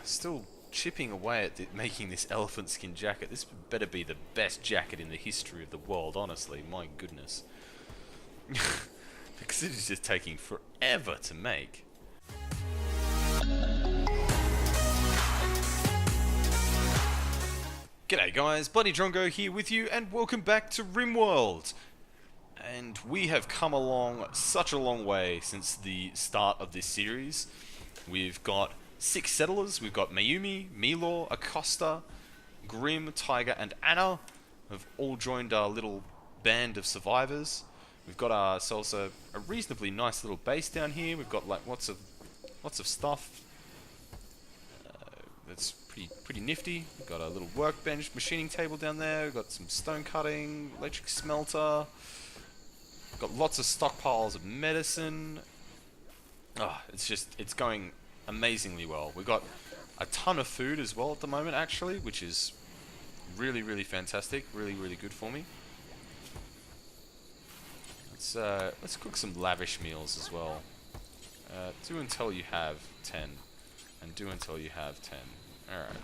Still chipping away at making this elephant skin jacket. This better be the best jacket in the history of the world, honestly. My goodness. Because it is just taking forever to make. G'day guys, Bloody Drongo here with you, and welcome back to Rimworld. And we have come along such a long way since the start of this series. We've got 6 settlers. We've got Mayumi, Milor, Acosta, Grim, Tiger, and Anna have all joined our little band of survivors. We've got ourselves a reasonably nice little base down here. We've got like lots of stuff. That's pretty nifty. We've got a little workbench, machining table down there. We've got some stone cutting, electric smelter. We've got lots of stockpiles of medicine. It's going amazingly well. We've got a ton of food as well at the moment, actually, which is really fantastic. Really good for me. Let's cook some lavish meals as well. Do until you have 10. And do until you have 10. Alright.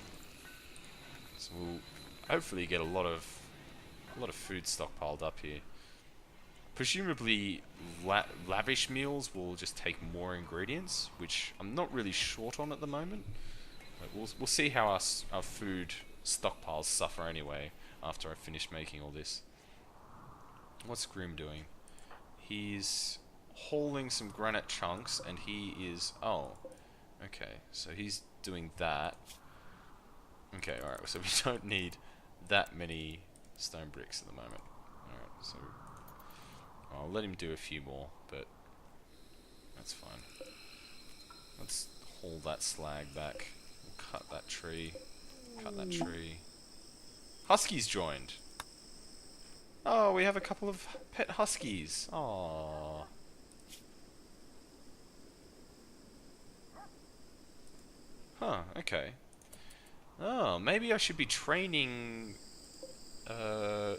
So we'll hopefully get a lot of food stockpiled up here. Presumably lavish meals will just take more ingredients, which I'm not really short on at the moment. But we'll see how our food stockpiles suffer anyway after I finish making all this. What's Grim doing? He's hauling some granite chunks, and he is... Oh. Okay, so he's doing that. Okay, alright, so we don't need that many stone bricks at the moment. Alright, so I'll let him do a few more, but that's fine. Let's haul that slag back. We'll cut that tree. Cut that tree. Huskies joined! Oh, we have a couple of pet huskies. Aww. Huh, okay. Oh, maybe I should be training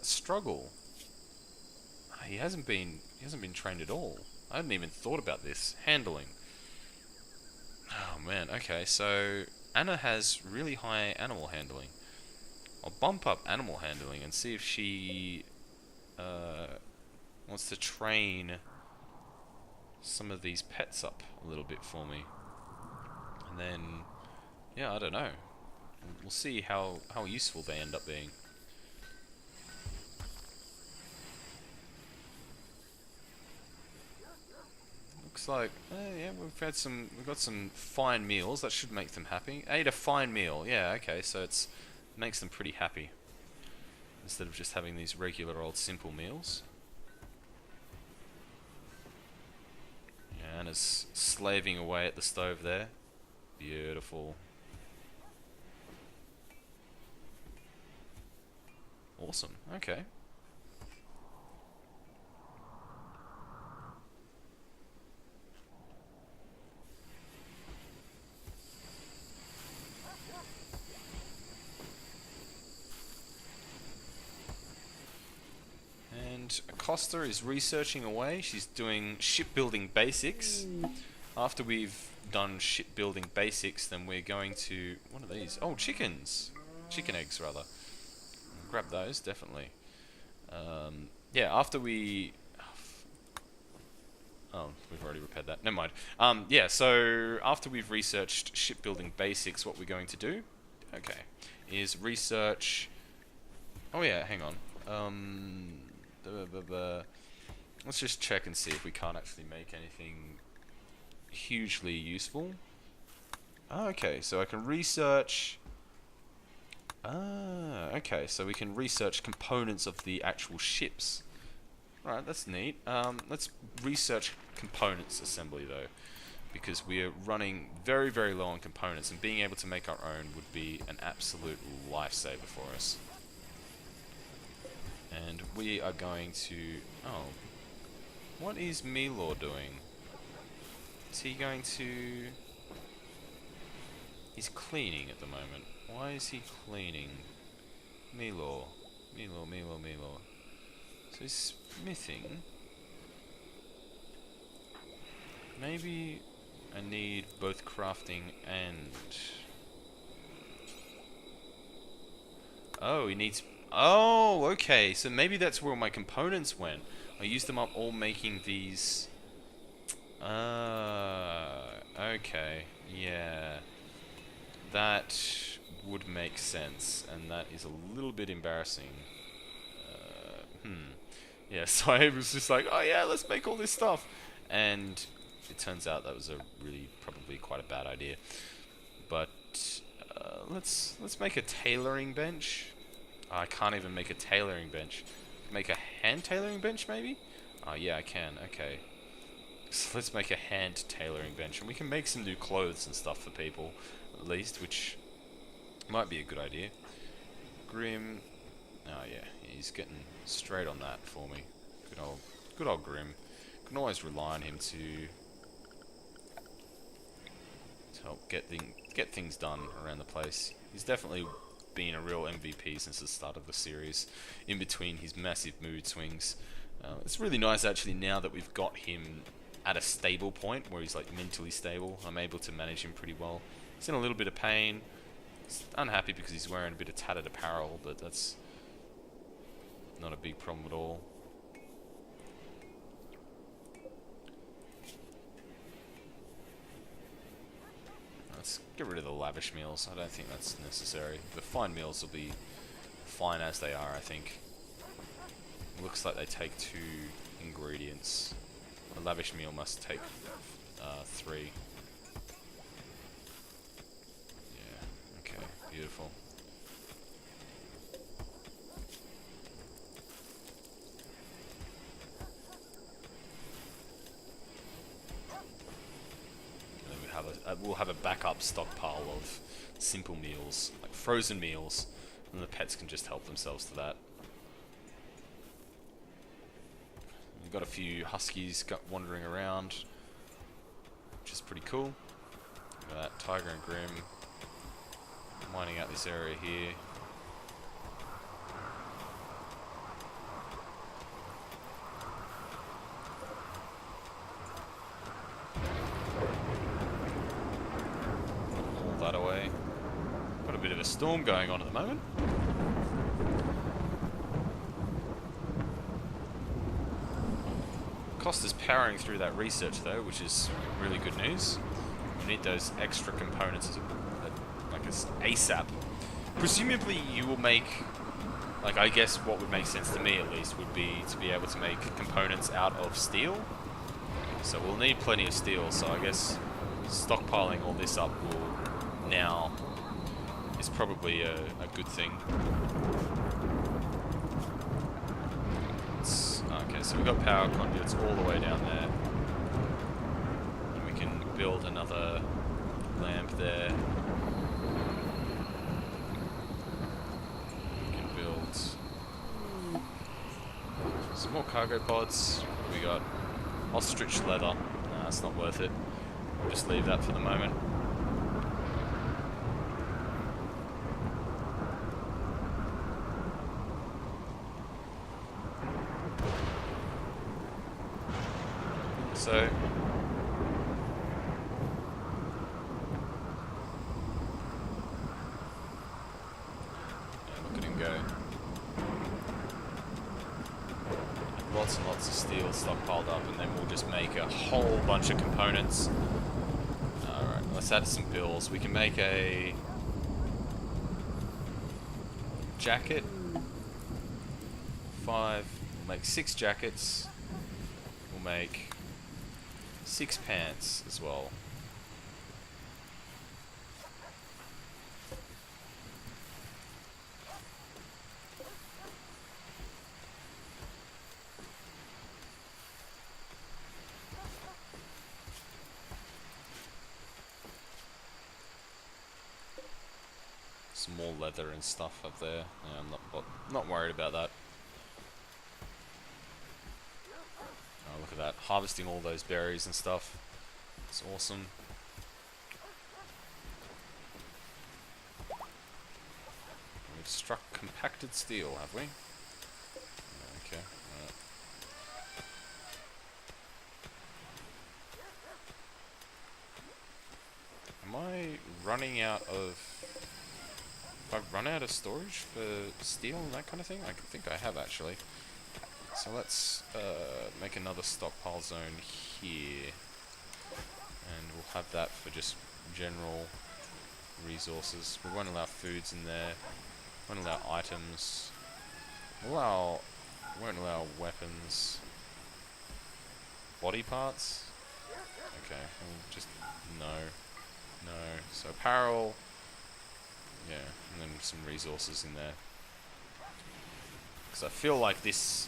Struggle. He hasn't been trained at all. I hadn't even thought about this. Handling. Oh man, okay, so Anna has really high animal handling. I'll bump up animal handling and see if she wants to train some of these pets up a little bit for me. And then, yeah, I don't know. We'll see how useful they end up being. Looks like, yeah, we've got some fine meals. That should make them happy. Ate a fine meal. Yeah, okay, so makes them pretty happy instead of just having these regular old simple meals. Yeah, Anna's slaving away at the stove there. Beautiful. Awesome. Okay. And Acosta is researching away. She's doing shipbuilding basics. After we've done shipbuilding basics, then we're going to... What are these? Oh, chickens! Chicken eggs, rather. Grab those, definitely. Yeah, after we... Oh, we've already repaired that. Never mind. Yeah, so after we've researched shipbuilding basics, what we're going to do, okay, is research... Oh yeah, hang on. Let's just check and see if we can't actually make anything hugely useful. Oh, okay, so I can research... okay, so we can research components of the actual ships. Right, that's neat. Let's research components assembly though, because we are running very low on components, and being able to make our own would be an absolute lifesaver for us. And we are going to... Oh. What is Milor doing? Is he going to... He's cleaning at the moment. Why is he cleaning? Milor. So he's smithing. Maybe I need both crafting and Oh, he needs... Oh, okay. So maybe that's where my components went. I used them up all making these... Okay. Yeah. That would make sense, and that is a little bit embarrassing. Yeah, so I was just like, oh yeah, let's make all this stuff. And it turns out that was a really, probably quite a bad idea. But let's make a tailoring bench. Oh, I can't even make a tailoring bench. Make a hand tailoring bench, maybe? Oh yeah, I can. Okay. So let's make a hand tailoring bench, and we can make some new clothes and stuff for people, at least, which might be a good idea. Grim. Oh yeah, he's getting straight on that for me. Good old Grim. Can always rely on him to help get things done around the place. He's definitely been a real MVP since the start of the series, in between his massive mood swings. It's really nice actually now that we've got him at a stable point where he's like mentally stable. I'm able to manage him pretty well. He's in a little bit of pain. He's unhappy because he's wearing a bit of tattered apparel, but that's not a big problem at all. Let's get rid of the lavish meals. I don't think that's necessary. The fine meals will be fine as they are, I think. Looks like they take 2 ingredients. A lavish meal must take 3. Yeah, okay, beautiful. We'll have a backup stockpile of simple meals, like frozen meals, and the pets can just help themselves to that. We've got a few huskies wandering around, which is pretty cool. Look at that, Tiger and Grim mining out this area here. That away. Got a bit of a storm going on at the moment. Costa's powering through that research though, which is really good news. We need those extra components as like as ASAP. Presumably you will make, like I guess what would make sense to me at least would be to be able to make components out of steel. So we'll need plenty of steel, so I guess stockpiling all this up will now is probably a good thing. Okay, so we've got power conduits all the way down there. And we can build another lamp there. We can build some more cargo pods. We got ostrich leather. Nah, it's not worth it. We'll just leave that for the moment. So, yeah, look at him go. Lots and lots of steel stockpiled up, and then we'll just make a whole bunch of components. Alright, let's add some bills. We can make a jacket. 5. We'll make 6 jackets. We'll make 6 pants as well. Some more leather and stuff up there. Yeah, I'm not worried about that. Oh, look at that. Harvesting all those berries and stuff. It's awesome. We've struck compacted steel, have we? Okay. Right. Am I running out of Have I run out of storage for steel and that kind of thing? I think I have actually. So let's make another stockpile zone here. And we'll have that for just general resources. We won't allow foods in there. Won't allow items. Won't allow weapons. Body parts? Okay, we'll just no. So apparel, yeah, and then some resources in there. Because I feel like this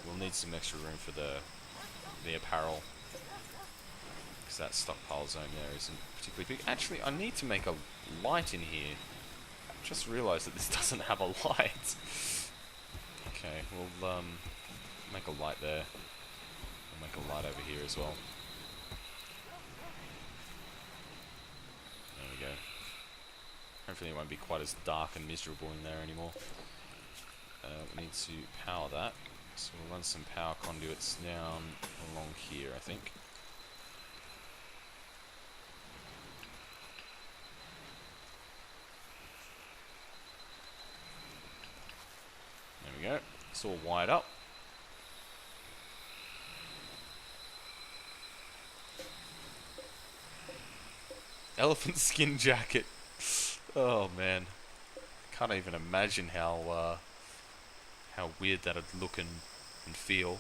will need some extra room for the apparel. Because that stockpile zone there isn't particularly big. Actually, I need to make a light in here. Just realised that this doesn't have a light. Okay, we'll make a light there. We'll make a light over here as well. There we go. Hopefully it won't be quite as dark and miserable in there anymore. We need to power that. So we'll run some power conduits down along here, I think. There we go. It's all wired up. Elephant skin jacket. Oh man, can't even imagine how weird that'd look and feel.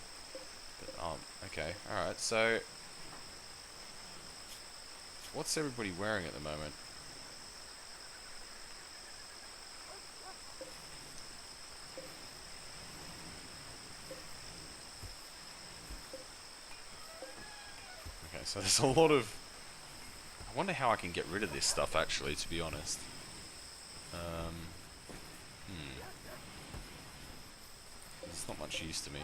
But okay, all right. So, what's everybody wearing at the moment? Okay, so there's a lot of. I wonder how I can get rid of this stuff. Actually, to be honest. It's not much use to me.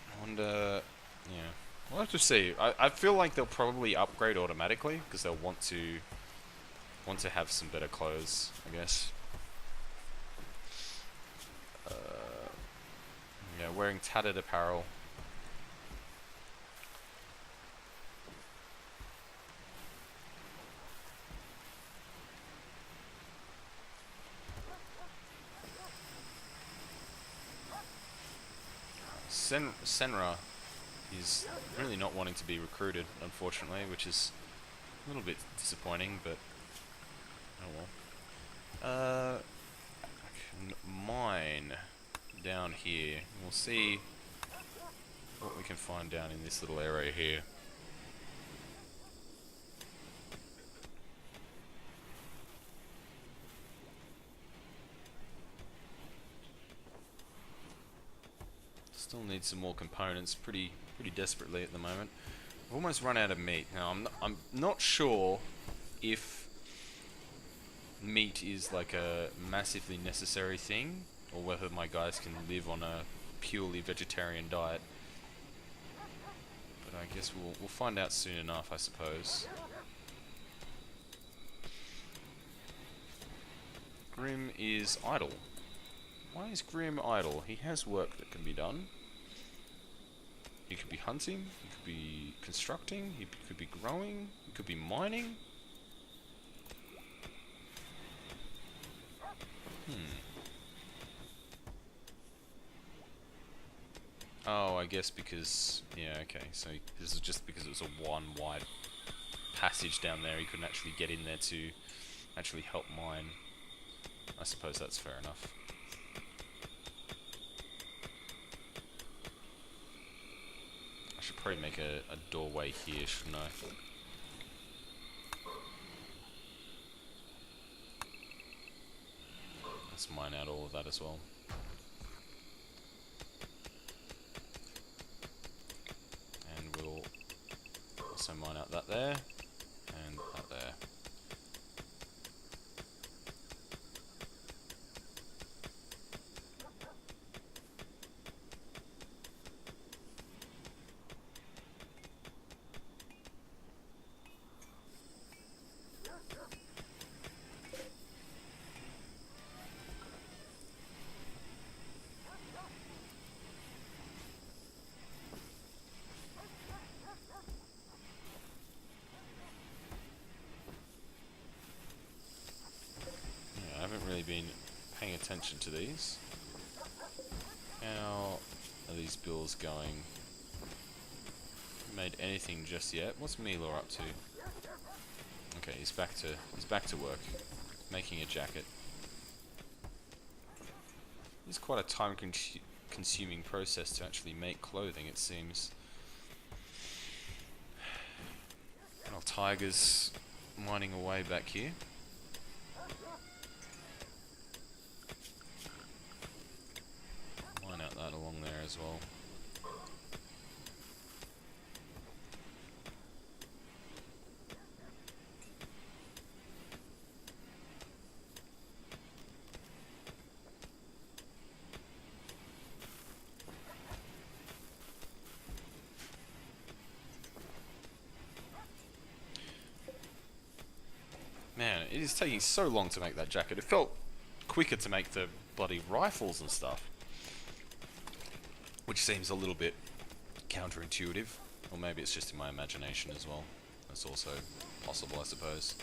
I wonder... Yeah. We'll have to see. I feel like they'll probably upgrade automatically, because they'll want to have some better clothes, I guess. Yeah, wearing tattered apparel. Senra is really not wanting to be recruited, unfortunately, which is a little bit disappointing, but oh well. I can mine down here. We'll see what we can find down in this little area here. Still need some more components pretty desperately at the moment. I've almost run out of meat. Now I'm not sure if meat is like a massively necessary thing, or whether my guys can live on a purely vegetarian diet. But I guess we'll find out soon enough, I suppose. Grim is idle. Why is Grim idle? He has work that can be done. He could be hunting, he could be constructing, he could be growing, he could be mining. Oh, I guess because... Yeah, okay, so this is just because it was a one wide passage down there, he couldn't actually get in there to actually help mine. I suppose that's fair enough. I should probably make a doorway here, shouldn't I? Let's mine out all of that as well. And we'll also mine out that there, and that there. paying attention to these. How are these bills going? Made anything just yet? What's Milo up to? Okay, he's back to work, making a jacket. It's quite a time-consuming process to actually make clothing, it seems. Our tiger's mining away back here. Mine out that along there as well. Man, it is taking so long to make that jacket. It felt quicker to make the bloody rifles and stuff. Which seems a little bit counterintuitive. Or maybe it's just in my imagination as well. That's also possible, I suppose.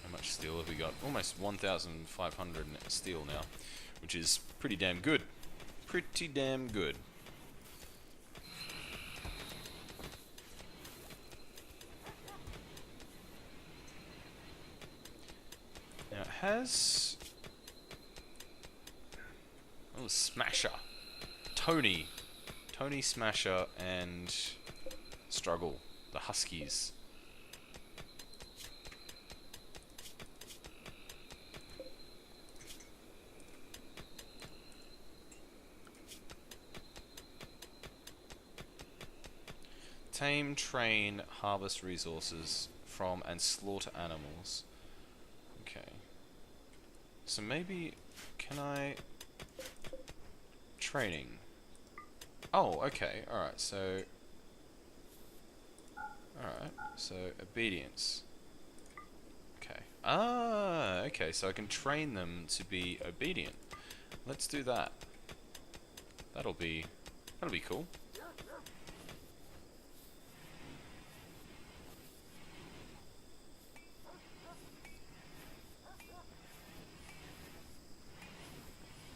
How much steel have we got? Almost 1,500 steel now. Which is pretty damn good. Pretty damn good. Now it has... Oh, Smasher. Tony, Smasher, and Struggle. The Huskies. Tame, train, harvest resources from and slaughter animals. Okay. So maybe, can I... Training. Oh, okay, alright, so... Alright, so obedience. Okay. Ah, okay, so I can train them to be obedient. Let's do that. That'll be cool.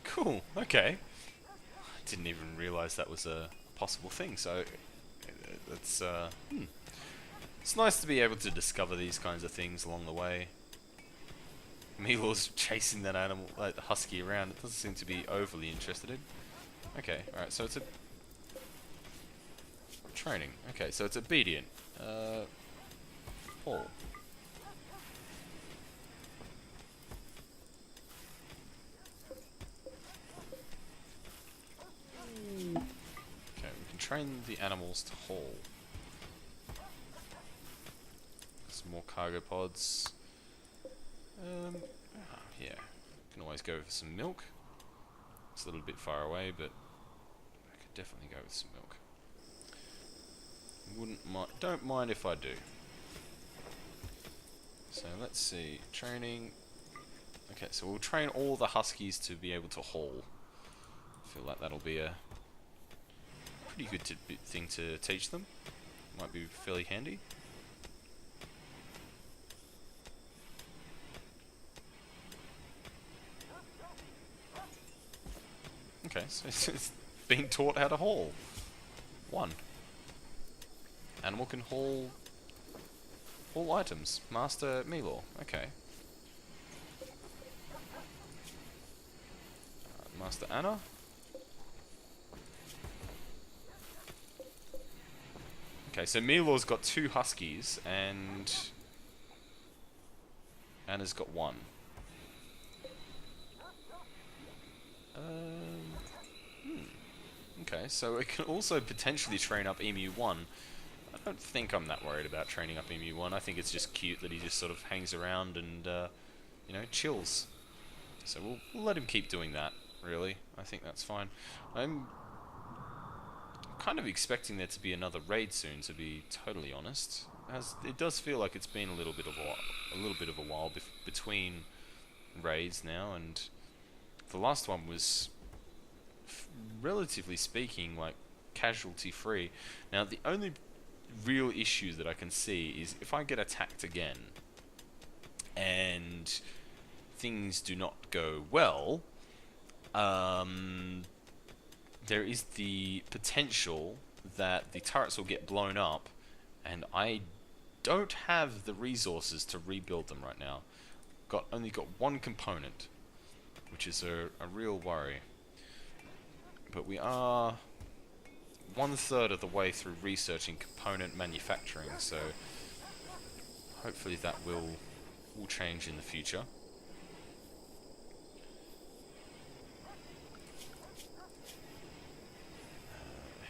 Cool, okay. I didn't even realize that was a possible thing, so it's it's nice to be able to discover these kinds of things along the way. Milo's chasing that animal, like the husky around. It doesn't seem to be overly interested in. Okay, alright, so it's a... Training. Okay, so it's obedient. Paul. Okay, we can train the animals to haul. Some more cargo pods. Yeah, can always go for some milk. It's a little bit far away, but I could definitely go with some milk. Don't mind if I do. So let's see, training. Okay, so we'll train all the huskies to be able to haul. I feel like that'll be a pretty good thing to teach them. Might be fairly handy. Okay, so it's being taught how to haul. 1. Animal can haul all items. Master Milo. Okay. Master Anna. Okay, so Milo's got 2 huskies and Anna's got 1. Okay, so it can also potentially train up Emu 1. I don't think I'm that worried about training up Emu 1. I think it's just cute that he just sort of hangs around and, you know, chills. So we'll let him keep doing that, really. I think that's fine. I'm kind of expecting there to be another raid soon, to be totally honest. As it does feel like it's been a little bit of a while between raids now, and the last one was, relatively speaking, like casualty free. Now the only real issue that I can see is if I get attacked again and things do not go well, there is the potential that the turrets will get blown up, and I don't have the resources to rebuild them right now. Only got one component, which is a real worry. But we are 1/3 of the way through researching component manufacturing, so hopefully that will change in the future.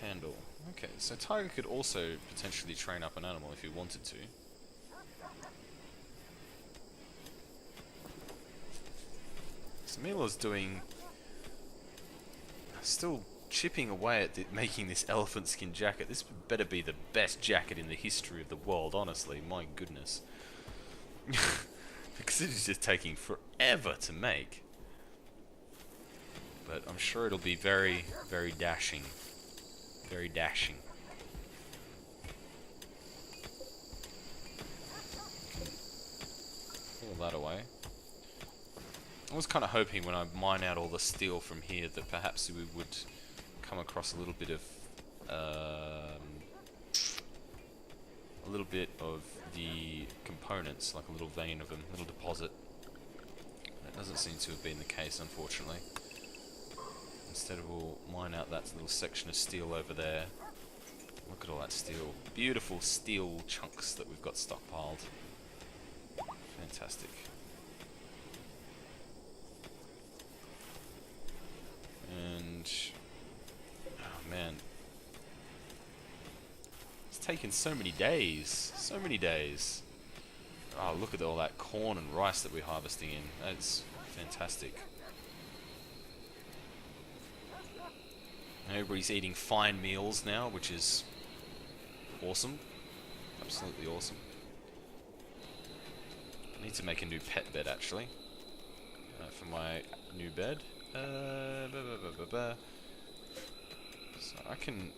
Handle. Okay, so Tiger could also potentially train up an animal if he wanted to. So Milo's still chipping away at making this elephant skin jacket. This better be the best jacket in the history of the world, honestly. My goodness. Because it is just taking forever to make. But I'm sure it'll be very, very dashing. Very dashing. Pull that away. I was kind of hoping when I mine out all the steel from here that perhaps we would come across a little bit of the components, like a little vein of them, a little deposit. That doesn't seem to have been the case, unfortunately. Instead, we'll mine out that little section of steel over there. Look at all that steel. Beautiful steel chunks that we've got stockpiled. Fantastic. And... oh man. It's taken so many days. So many days. Oh, look at all that corn and rice that we're harvesting in. That's fantastic. Everybody's eating fine meals now, which is awesome. Absolutely awesome. I need to make a new pet bed, actually, for my new bed. So I can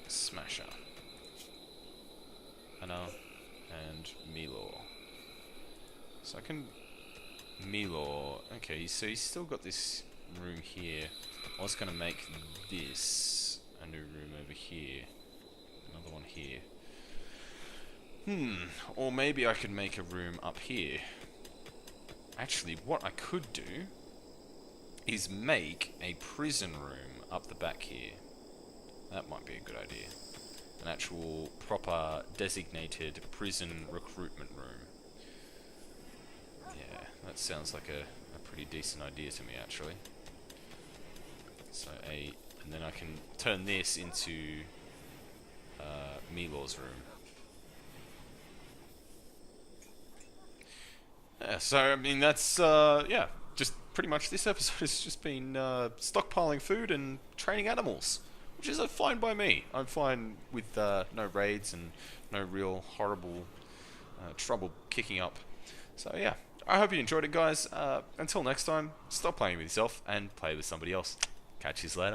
smash her. Anna and Milo. So I can... Milo. Okay, so he's still got this room here. I was going to make this a new room over here. Another one here. Or maybe I could make a room up here. Actually, what I could do is make a prison room up the back here. That might be a good idea. An actual proper designated prison recruitment room. Yeah, that sounds like a pretty decent idea to me, actually. So and then I can turn this into Milo's room. Yeah, so I mean that's yeah, just pretty much this episode has just been stockpiling food and training animals, which is fine by me. I'm fine with no raids and no real horrible trouble kicking up. So yeah, I hope you enjoyed it, guys. Until next time, stop playing with yourself and play with somebody else. Catch you later.